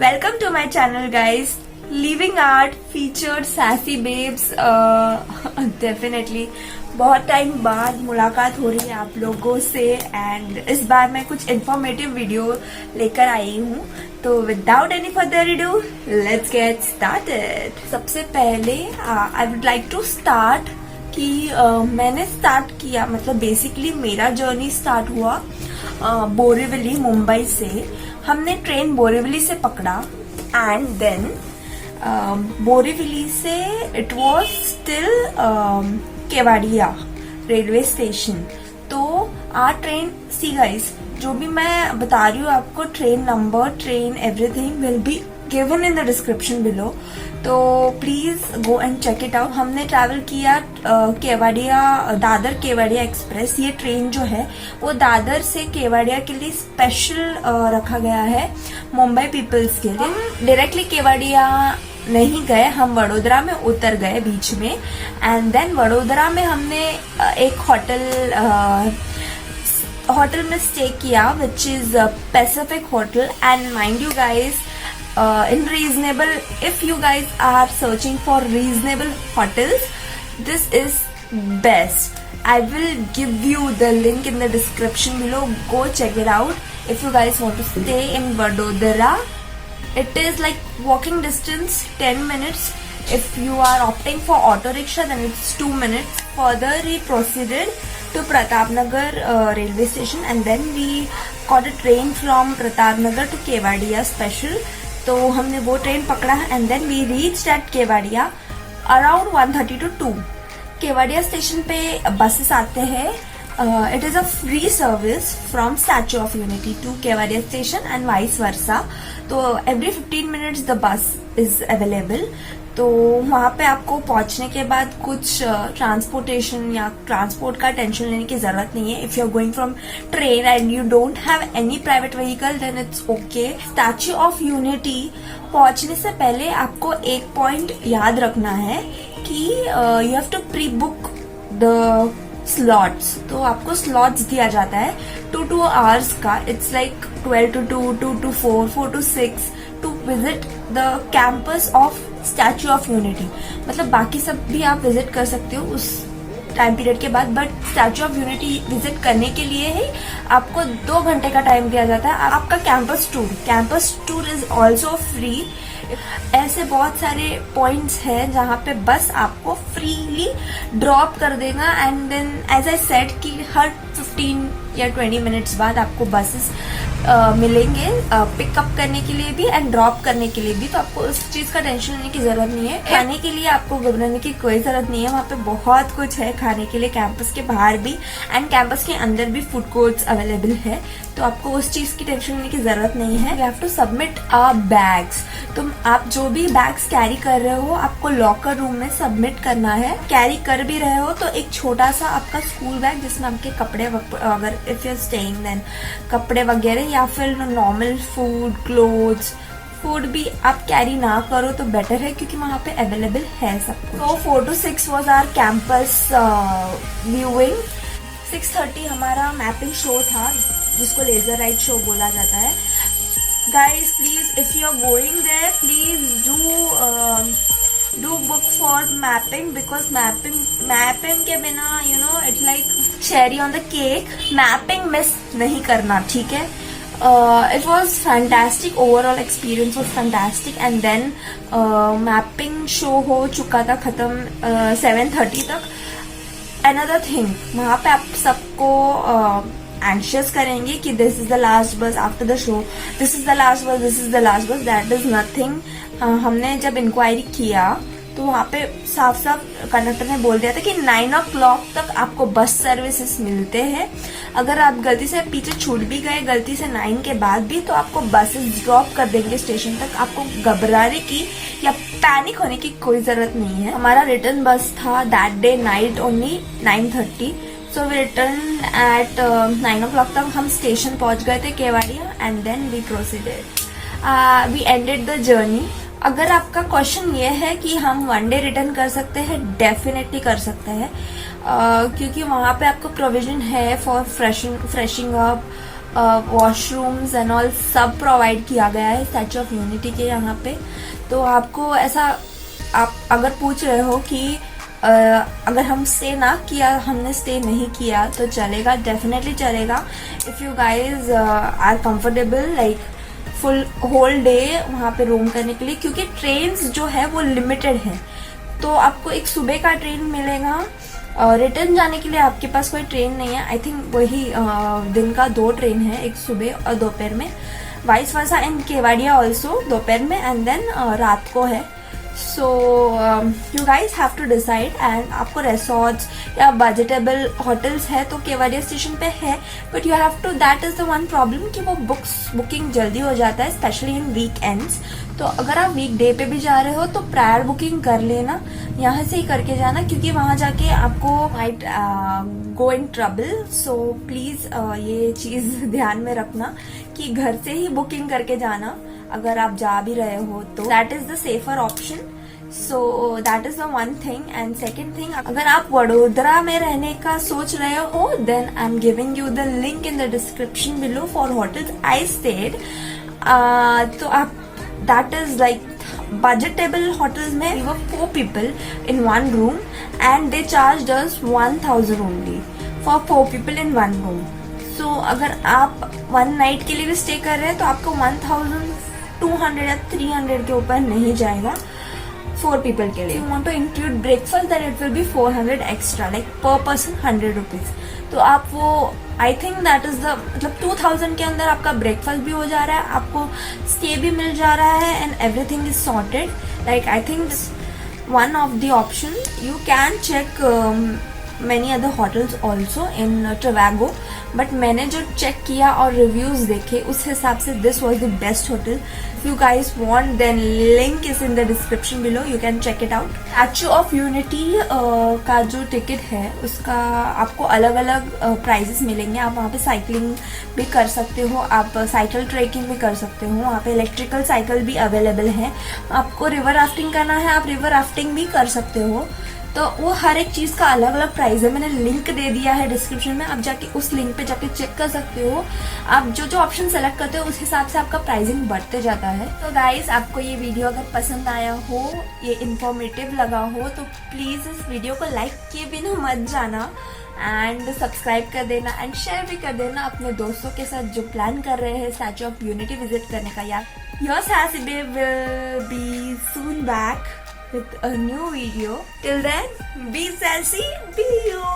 Welcome to my channel, guys. Living Art featured sassy babes. Definitely बहुत time बाद मुलाकात हो रही है आप लोगों से एंड इस बार मैं कुछ इन्फॉर्मेटिव वीडियो लेकर आई हूँ. तो without any further ado let's get started. सबसे पहले I would like to start कि मैंने स्टार्ट किया, मतलब बेसिकली मेरा जर्नी स्टार्ट हुआ बोरीवली मुंबई से. हमने ट्रेन बोरीवली से पकड़ा एंड देन बोरीवली से it was still Kevadia railway station. तो आ ट्रेन सी गाइस, जो भी मैं बता रही हूँ आपको, train number, train everything will be given in the description below. तो please go and check it out. हमने ट्रैवल किया केवाड़िया, दादर केवाड़िया एक्सप्रेस. ये ट्रेन जो है वो दादर से केवाड़िया के लिए स्पेशल रखा गया है मुंबई पीपल्स के लिए. डायरेक्टली केवाड़िया नहीं गए, हम वडोदरा में उतर गए बीच में एंड देन वडोदरा में हमने एक होटल में स्टे किया which is Pacific hotel. And mind you guys, in reasonable, if you guys are searching for reasonable hotels, this is best. I will give you the link in the description below. Go check it out if you guys want to stay in Vadodara. It is like walking distance, 10 minutes. If you are opting for auto rickshaw, then it's 2 minutes. Further we proceeded to Pratapnagar railway station and then we caught a train from Pratapnagar to Kevadia special. तो हमने वो train पकड़ा and then we reached at Kevadia around 1:30 to 2. Kevadia station पे buses आते हैं. It is a free service from statue of unity to Kevadia station and vice versa. तो every 15 minutes the bus is available. तो वहाँ पे आपको पहुंचने के बाद कुछ ट्रांसपोर्टेशन या ट्रांसपोर्ट का टेंशन लेने की जरूरत नहीं है. If you are going from train and you don't have any private vehicle then it's okay. Statue of Unity पहुंचने से पहले आपको एक पॉइंट याद रखना है कि you have to pre book the slots. तो आपको स्लॉट्स दिया जाता है 2 hours का. It's like 12 to 2, 2 to 4, 4 to 6 to visit the campus of Statue of Unity. मतलब बाकी सब भी आप विजिट कर सकते हो उस टाइम पीरियड के बाद, but statue of unity visit करने के लिए ही आपको 2 घंटे का टाइम दिया जाता है. आपका campus tour is also free. ऐसे बहुत सारे पॉइंट्स हैं जहाँ पे बस आपको फ्रीली ड्रॉप कर देगा and then as I said कि हर 15 या 20 मिनट्स बाद आपको बसेस मिलेंगे पिकअप करने के लिए भी एंड ड्रॉप करने के लिए भी. तो आपको उस चीज का टेंशन लेने की जरूरत नहीं है. खाने के लिए आपको घबराने की कोई जरूरत नहीं है. वहाँ पे बहुत कुछ है खाने के लिए, कैंपस के बाहर भी एंड कैंपस के अंदर भी फूड कोर्ट्स अवेलेबल है. तो आपको उस चीज की टेंशन लेने की जरूरत नहीं है. You have to submit bags. तो आप जो भी बैग्स कैरी कर रहे हो आपको लॉकर रूम में सबमिट करना है. कैरी कर भी रहे हो तो एक छोटा सा आपका स्कूल बैग जिसमें आपके कपड़े, अगर if you are staying then कपड़े वगैरह या फिर नॉर्मल फूड, क्लोथ्स, फूड भी आप कैरी ना करो तो बेटर है क्योंकि वहाँ पे अवेलेबल है सब कुछ. तो 4 to 6 was our campus viewing. 6:30 हमारा मैपिंग शो था जिसको लेजर राइड शो बोला जाता है. Guys, please, if you are going there, please do book for mapping because mapping के बिना it's like cherry on the cake. Mapping miss नहीं करना, ठीक है. It was fantastic. Overall experience was fantastic. And then mapping show हो चुका था खत्म 7:30 तक. Another thing, वहाँ पे आप सबको एंशियस करेंगे कि दिस इज द लास्ट बस after the show, this is the last बस, दिस इज द लास्ट बस. That is nothing. हमने जब इंक्वायरी किया तो वहाँ पे साफ साफ कंडक्टर ने बोल दिया था कि 9 o'clock तक आपको बस सर्विसेज मिलते हैं. अगर आप गलती से पीछे छूट भी गए गलती से 9 के बाद भी तो आपको बसेस ड्रॉप कर देंगे स्टेशन तक. आपको घबराने की या पैनिक होने की कोई जरूरत नहीं है. हमारा रिटर्न बस था that day night only 9:30. So we return at 9 o'clock तक हम स्टेशन पहुंच गए थे Kevadia and then we proceeded. We ended the journey. अगर आपका क्वेश्चन ये है कि हम 1 डे रिटर्न कर सकते हैं, डेफिनेटली कर सकते हैं क्योंकि वहाँ पे आपको प्रोविजन है for freshing up, washrooms and all सब प्रोवाइड किया गया है स्टैच्यू ऑफ यूनिटी के यहाँ पे। तो आपको ऐसा, आप अगर पूछ रहे हो कि अगर हम स्टे ना किया, हमने स्टे नहीं किया तो चलेगा, डेफिनेटली चलेगा। If you guys are comfortable like full whole day वहाँ पे रोम करने के लिए, क्योंकि ट्रेन्स जो है वो लिमिटेड है। तो आपको एक सुबह का ट्रेन मिलेगा, रिटर्न जाने के लिए आपके पास कोई ट्रेन नहीं है। आई थिंक वही दिन का 2 ट्रेन है, एक सुबह और दोपहर में, vice versa in Kevadia also दोपहर में, एंड देन रात को है। So you guys have to decide. And आपको रिसोर्ट्स या बजटेबल होटल्स है तो केवाड़िया स्टेशन पे है, but you have to, that is the one problem कि वो बुकिंग जल्दी हो जाता है, स्पेशली इन वीकेंड्स। तो अगर आप वीक डे पे भी जा रहे हो तो प्रायर बुकिंग कर लेना, यहाँ से ही करके जाना, क्योंकि वहां जाके आपको might go in trouble. So please ये चीज ध्यान में रखना कि घर से ही बुकिंग करके जाना अगर आप जा भी रहे हो तो, that is the safer option. So that is the one thing. And second thing, अगर आप वडोदरा में रहने का सोच रहे हो, then I am giving you the link in the description below for hotels I stayed. तो आप, that is like budgetable hotels में we were 4 people in one room and they charged us 1000 only for 4 people in one room. So अगर आप 1 night के लिए भी stay कर रहे हैं तो आपको 1200 या 300 के ऊपर नहीं जाएगा 4 people के लिए। You want to include breakfast, then it will be 400 extra, like per person 100 rupees. तो आप वो, I think that is the, मतलब 2000 के अंदर आपका ब्रेकफास्ट भी हो जा रहा है, आपको स्टे भी मिल जा रहा है, and everything is sorted. Like I think one of the option, you can check many other hotels also in Tobago, but मैंने जो चेक किया और रिव्यूज देखे उस हिसाब से this was the best hotel. If you guys want, then link is in the description below, you can check it out. Statue of Unity का जो टिकट है उसका आपको अलग अलग प्राइजेस मिलेंगे। आप वहाँ पे साइकिलिंग भी कर सकते हो, आप साइकिल ट्रेकिंग भी कर सकते हो, वहाँ पे इलेक्ट्रिकल साइकिल भी अवेलेबल है। आपको रिवर राफ्टिंग करना है, आप रिवर राफ्टिंग भी कर सकते हो। तो वो हर एक चीज का अलग अलग प्राइस है, मैंने लिंक दे दिया है डिस्क्रिप्शन में, आप जाके उस लिंक पे जाके चेक कर सकते हो। आप जो जो ऑप्शन सेलेक्ट करते हो उस हिसाब से आपका प्राइसिंग बढ़ते जाता है। तो गाइस, आपको ये वीडियो अगर पसंद आया हो, ये इन्फॉर्मेटिव लगा हो, तो प्लीज इस वीडियो को लाइक किए बिना मत जाना, एंड सब्सक्राइब कर देना एंड शेयर भी कर देना अपने दोस्तों के साथ जो प्लान कर रहे हैं स्टैच्यू ऑफ यूनिटी विजिट करने का। यार, your sassy babe will be soon back with a new video. Till then, be sassy, be you.